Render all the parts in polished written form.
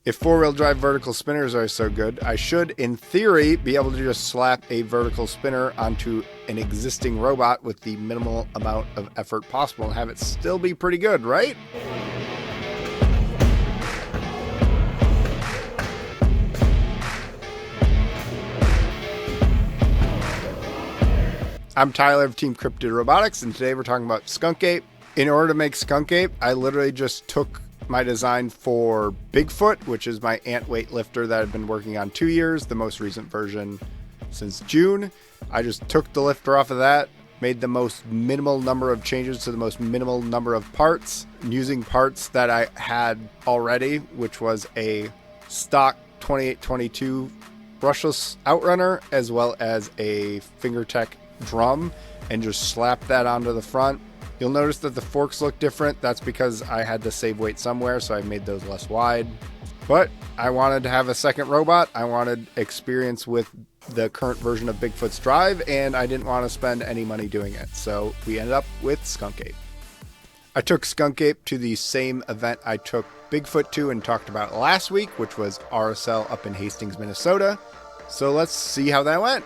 If four-wheel drive vertical spinners are so good, I should, in theory, be able to just slap a vertical spinner onto an existing robot with the minimal amount of effort possible and have it still be pretty good, right? I'm Tyler of Team Cryptid Robotics, and today we're talking about Skunk Ape. In order to make Skunk Ape, I literally just took my design for Bigfoot, which is my antweight lifter that I've been working on 2 years, the most recent version since June. I just took the lifter off of that, made the most minimal number of changes to the most minimal number of parts, using parts that I had already, which was a stock 2822 brushless outrunner, as well as a FingerTech drum, and just slap that onto the front. You'll notice that the forks look different. That's because I had to save weight somewhere, so I made those less wide. But I wanted to have a second robot. I wanted experience with the current version of Bigfoot's drive, and I didn't want to spend any money doing it. So we ended up with Skunk Ape. I took Skunk Ape to the same event I took Bigfoot to and talked about last week, which was RSL up in Hastings, Minnesota. So let's see how that went.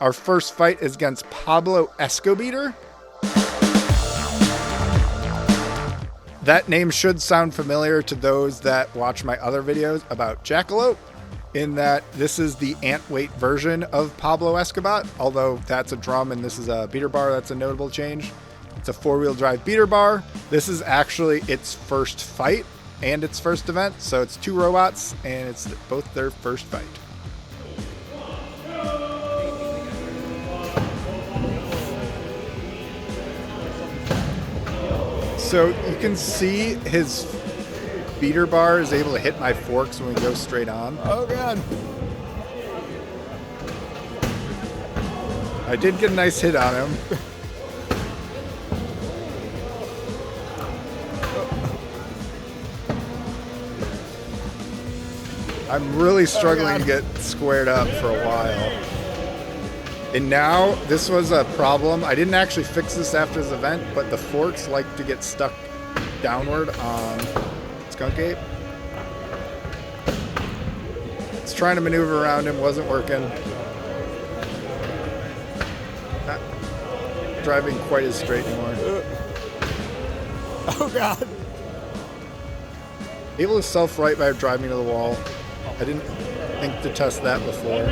Our first fight is against Pablo Escobeater. That name should sound familiar to those that watch my other videos about jackalope, in that this is the antweight version of Pablo Escobeater, although that's a drum and this is a beater bar. That's a notable change. It's a four-wheel drive beater bar. This is actually its first fight and its first event, so it's two robots and it's both their first fight. So you can see his beater bar is able to hit my forks when we go straight on. Oh god. I did get a nice hit on him. I'm really struggling to get squared up for a while. And now, this was a problem. I didn't actually fix this after this event, but the forks like to get stuck downward on Skunk Ape. It's trying to maneuver around him, wasn't working. Not driving quite as straight anymore. Oh god. Able to self-right by driving to the wall. I didn't think to test that before.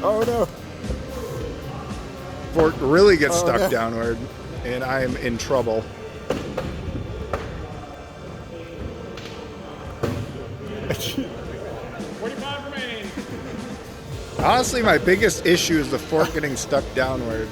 Oh no. Fork really gets stuck no. downward, and I am in trouble. Honestly, my biggest issue is the fork getting stuck downward.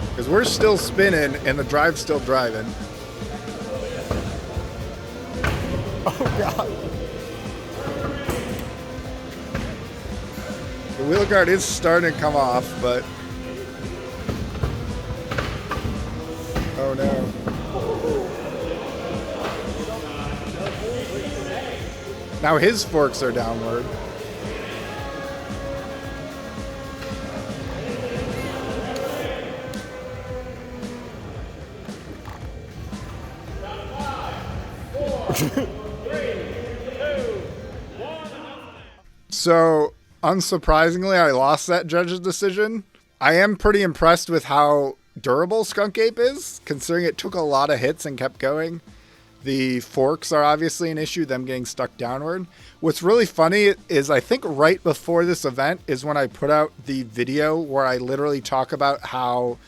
Because we're still spinning, and the drive's still driving. Oh god. The wheel guard is starting to come off, but... Oh no. Now his forks are downward. So, unsurprisingly, I lost that judge's decision. I am pretty impressed with how durable Skunk Ape is, considering it took a lot of hits and kept going. The forks are obviously an issue, them getting stuck downward. What's really funny is I think right before this event is when I put out the video where I literally talk about how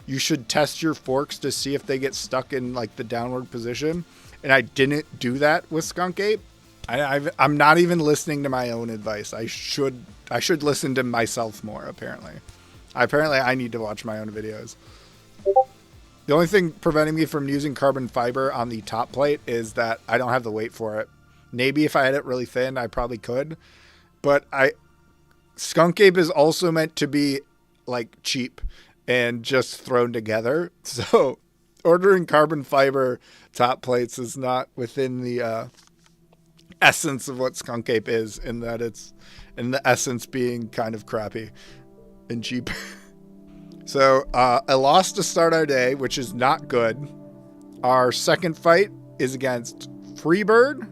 you should test your forks to see if they get stuck in like the downward position. And I didn't do that with Skunk Ape. I'm not even listening to my own advice. I should listen to myself more, apparently. I need to watch my own videos. The only thing preventing me from using carbon fiber on the top plate is that I don't have the weight for it. Maybe if I had it really thin, I probably could. But Skunk Ape is also meant to be like cheap and just thrown together. So ordering carbon fiber top plates is not within the essence of what Skunk Ape is, in that it's in the essence being kind of crappy and cheap. So I lost to start our day, which is not good. Our second fight is against Freebird.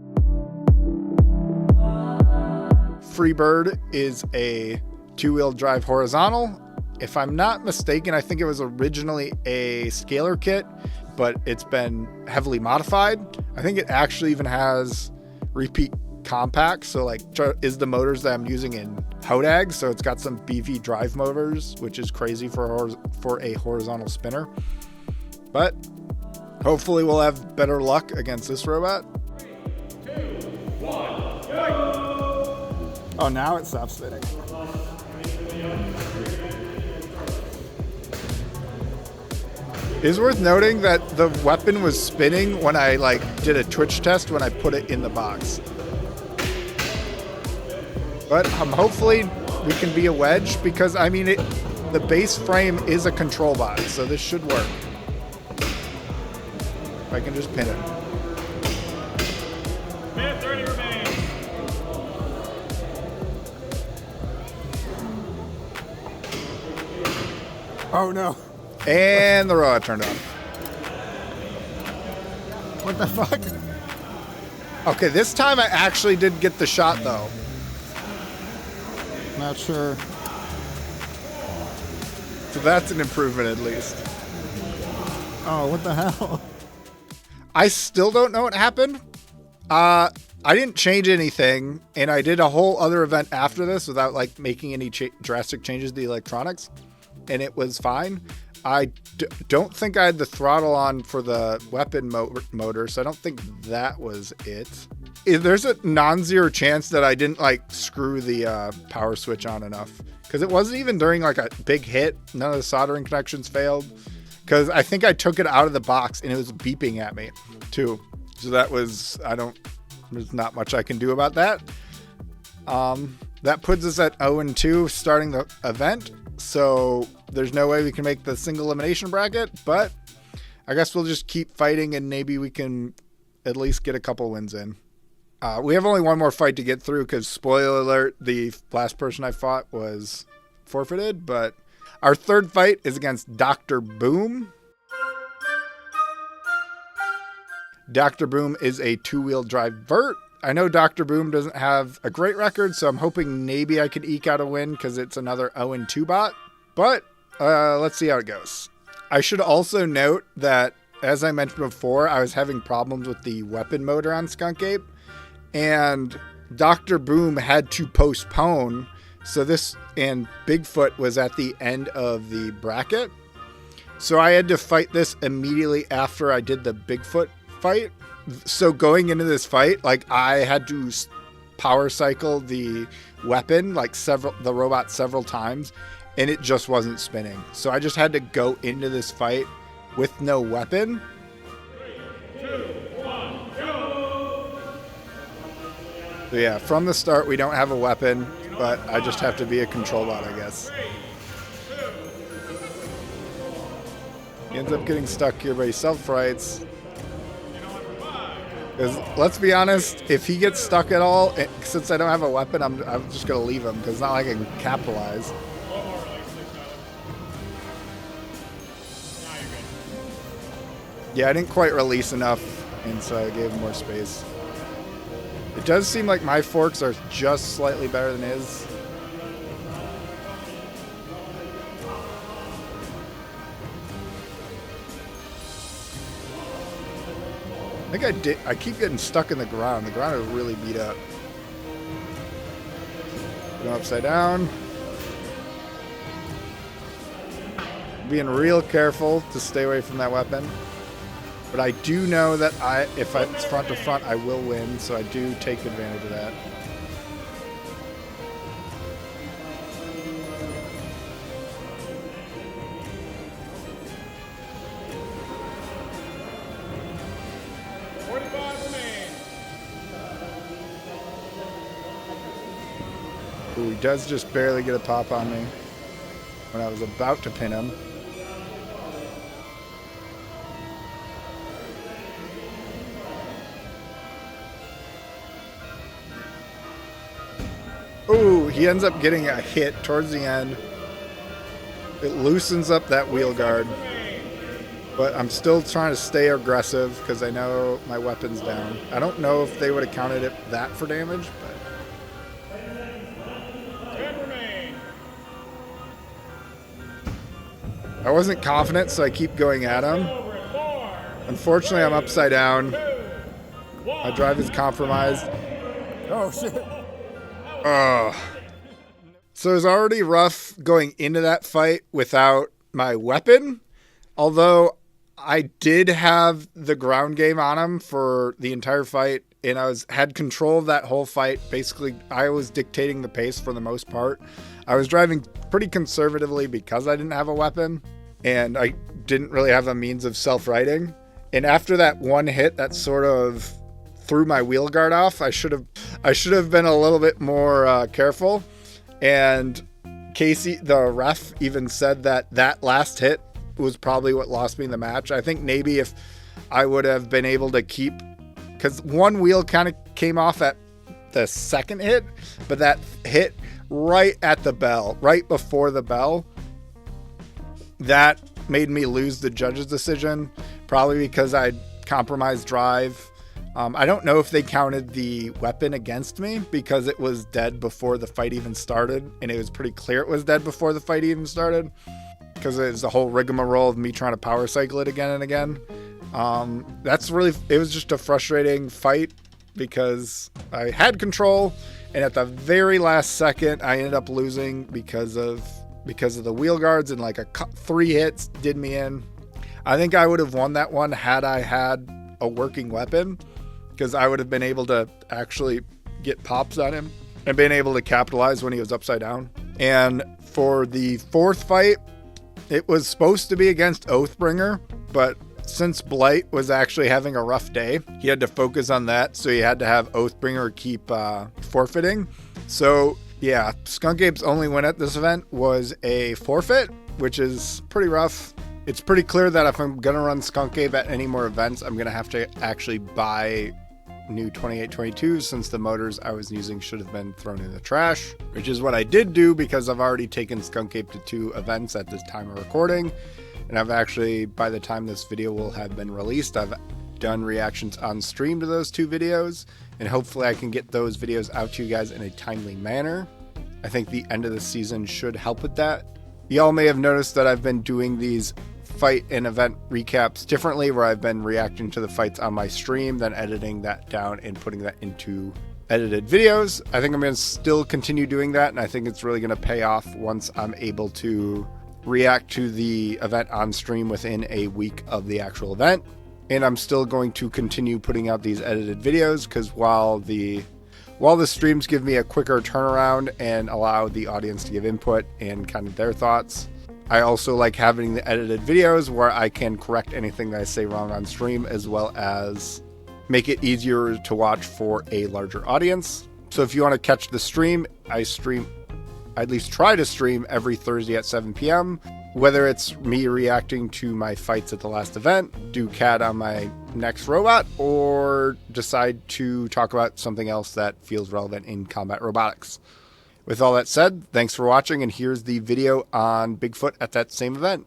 Freebird is a 2-wheel drive horizontal. If I'm not mistaken, I think it was originally a scalar kit, but it's been heavily modified. I think it actually even has repeat compacts, so like is the motors that I'm using in Hodag. So it's got some BV drive motors, which is crazy for a horizontal spinner. But hopefully we'll have better luck against this robot. 3, 2, 1, go! Oh, now it stops spinning. It is worth noting that the weapon was spinning when I did a twitch test when I put it in the box. But hopefully we can be a wedge, because I mean the base frame is a control box, so this should work. If I can just pin it. Minute 30 remains. Oh no. And the robot turned on. What the fuck? Okay, this time I actually did get the shot though. Not sure. So that's an improvement at least. Oh, what the hell? I still don't know what happened. I didn't change anything, and I did a whole other event after this without making any drastic changes to the electronics, and it was fine. I don't think I had the throttle on for the weapon motor, so I don't think that was it. There's a non-zero chance that I didn't screw the power switch on enough, because it wasn't even during a big hit. None of the soldering connections failed, because I think I took it out of the box and it was beeping at me too. So that was, there's not much I can do about that. That puts us at 0-2 starting the event. So there's no way we can make the single elimination bracket, but I guess we'll just keep fighting and maybe we can at least get a couple wins in. We have only one more fight to get through, because spoiler alert, the last person I fought was forfeited, but our third fight is against Dr. Boom. Dr. Boom is a 2-wheel drive vert. I know Dr. Boom doesn't have a great record, so I'm hoping maybe I could eke out a win, because it's another 0-2 bot. But let's see how it goes. I should also note that, as I mentioned before, I was having problems with the weapon motor on Skunk Ape, and Dr. Boom had to postpone. So this and Bigfoot was at the end of the bracket. So I had to fight this immediately after I did the Bigfoot fight. So going into this fight, I had to power cycle the weapon, the robot several times, and it just wasn't spinning. So I just had to go into this fight with no weapon. 3, 2, 1, go! So yeah, from the start we don't have a weapon, but I just have to be a control bot, I guess. 3, 2. He ends up getting stuck here, but he self-frights. Because let's be honest, if he gets stuck at all, since I don't have a weapon, I'm just going to leave him, because it's not like I can capitalize. Yeah, I didn't quite release enough, and so I gave him more space. It does seem like my forks are just slightly better than his. I think I keep getting stuck in the ground. The ground is really beat up. Go upside down. Being real careful to stay away from that weapon. But I do know that if it's front to front, I will win, so I do take advantage of that. Ooh, he does just barely get a pop on me when I was about to pin him. Ooh, he ends up getting a hit towards the end. It loosens up that wheel guard. But I'm still trying to stay aggressive because I know my weapon's down. I don't know if they would have counted it that for damage, but 10 remain. I wasn't confident, so I keep going at him. Over at 4. Unfortunately, I'm upside down. 2. 1. My drive is compromised. Oh, shit. So it was already rough going into that fight without my weapon, although I did have the ground game on him for the entire fight, and had control of that whole fight. Basically, I was dictating the pace for the most part. I was driving pretty conservatively because I didn't have a weapon, and I didn't really have a means of self-righting. And after that one hit that sort of threw my wheel guard off, I should have been a little bit more careful. And Casey, the ref, even said that last hit was probably what lost me the match. I think maybe if I would have been able to keep, because one wheel kind of came off at the second hit, but that hit right at the bell, right before the bell, that made me lose the judge's decision, probably because I compromised drive. I don't know if they counted the weapon against me because it was dead before the fight even started, and it was pretty clear it was dead before the fight even started because it was the whole rigmarole of me trying to power cycle it again and again. It was just a frustrating fight because I had control, and at the very last second I ended up losing because of the wheel guards, and like 3 hits did me in. I think I would have won that one had I had a working weapon, because I would have been able to actually get pops on him and been able to capitalize when he was upside down. And for the 4th fight, it was supposed to be against Oathbringer, but since Blight was actually having a rough day, he had to focus on that, so he had to have Oathbringer keep forfeiting. So yeah, Skunk Ape's only win at this event was a forfeit, which is pretty rough. It's pretty clear that if I'm going to run Skunk Ape at any more events, I'm going to have to actually buy new 2822s, since the motors I was using should have been thrown in the trash, which is what I did do because I've already taken Skunk Ape to 2 events at this time of recording. And I've actually, by the time this video will have been released, I've done reactions on stream to those 2 videos, and hopefully I can get those videos out to you guys in a timely manner. I think the end of the season should help with that. Y'all may have noticed that I've been doing these fight and event recaps differently, where I've been reacting to the fights on my stream, then editing that down and putting that into edited videos. I think I'm going to still continue doing that, and I think it's really going to pay off once I'm able to react to the event on stream within a week of the actual event. And I'm still going to continue putting out these edited videos, because while the streams give me a quicker turnaround and allow the audience to give input and kind of their thoughts, I also like having the edited videos where I can correct anything that I say wrong on stream, as well as make it easier to watch for a larger audience. So if you want to catch the stream, I at least try to stream every Thursday at 7 p.m. Whether it's me reacting to my fights at the last event, do CAD on my next robot, or decide to talk about something else that feels relevant in combat robotics. With all that said, thanks for watching, and here's the video on Bigfoot at that same event.